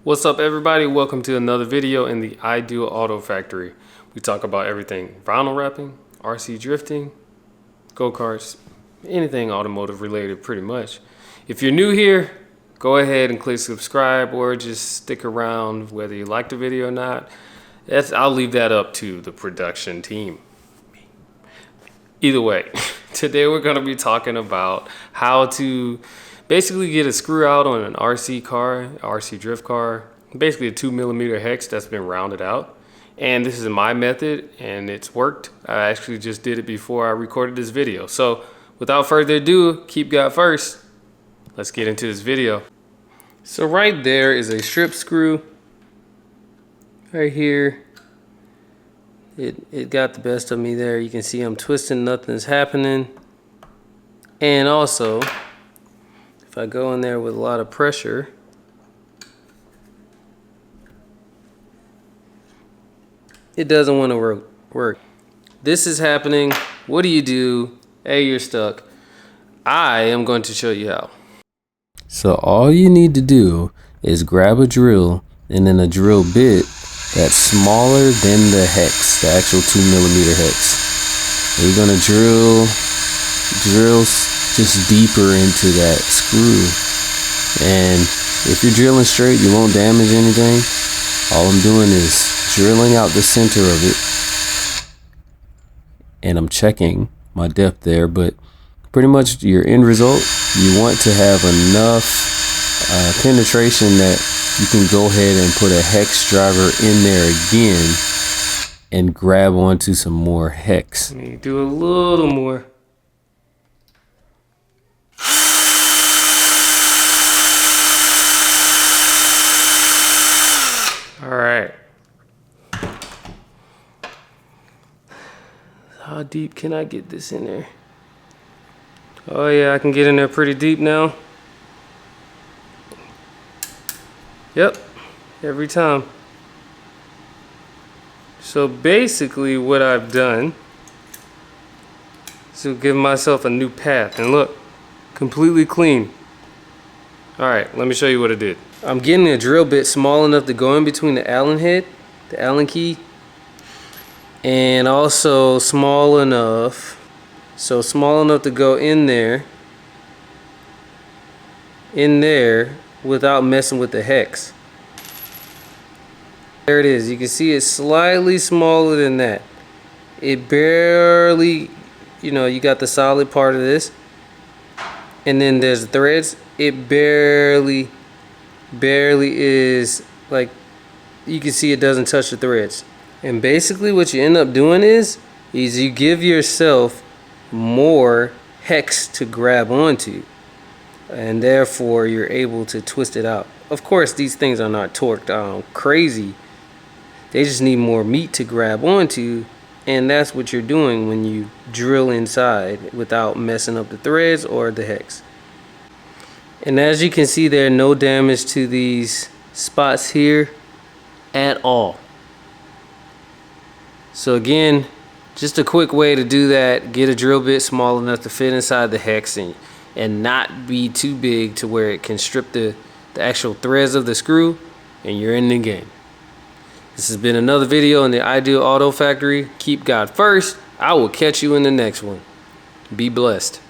What's up everybody, welcome to another video in the Ideal Auto Factory. We talk about everything vinyl wrapping, RC drifting, go-karts, anything automotive related pretty much. If you're new here, go ahead and click subscribe or just stick around whether you like the video or not. I'll leave that up to the production team. Either way, today we're going to be talking about how to basically get a screw out on an RC car, RC drift car, basically a 2mm hex that's been rounded out. And this is my method and it's worked. I actually just did it before I recorded this video. So without further ado, keep God first. Let's get into this video. So right there is a strip screw. Right here. It got the best of me there. You can see I'm twisting, nothing's happening. And also, if I go in there with a lot of pressure, it doesn't want to work. This is happening. What do you do? Hey, you're stuck. I am going to show you how. So all you need to do is grab a drill and then a drill bit that's smaller than the hex, the actual 2mm hex. And you're gonna drill just deeper into that screw. And if you're drilling straight, you won't damage anything. All I'm doing is drilling out the center of it. And I'm checking my depth there, but pretty much your end result, you want to have enough penetration that you can go ahead and put a hex driver in there again and grab onto some more hex. Let me do a little more. All right. How deep can I get this in there? Oh yeah, I can get in there pretty deep now. Yep, every time. So basically what I've done is to give myself a new path. And look, completely clean. Alright, let me show you what I did. I'm getting a drill bit small enough to go in between the Allen head, the Allen key, and also small enough to go in there without messing with the hex. There it is. You can see it's slightly smaller than that. It barely, you got the solid part of this, and then there's the threads. It barely is, like, you can see it doesn't touch the threads. And basically what you end up doing is you give yourself more hex to grab onto, and therefore you're able to twist it out. Of course, these things are not torqued crazy. They just need more meat to grab onto, and that's what you're doing when you drill inside without messing up the threads or the hex. And as you can see, there no damage to these spots here at all. So again, just a quick way to do that: get a drill bit small enough to fit inside the hex and not be too big to where it can strip the actual threads of the screw, and you're in the game. This has been another video in the Ideal Auto Factory. Keep God first. I will catch you in the next one. Be blessed.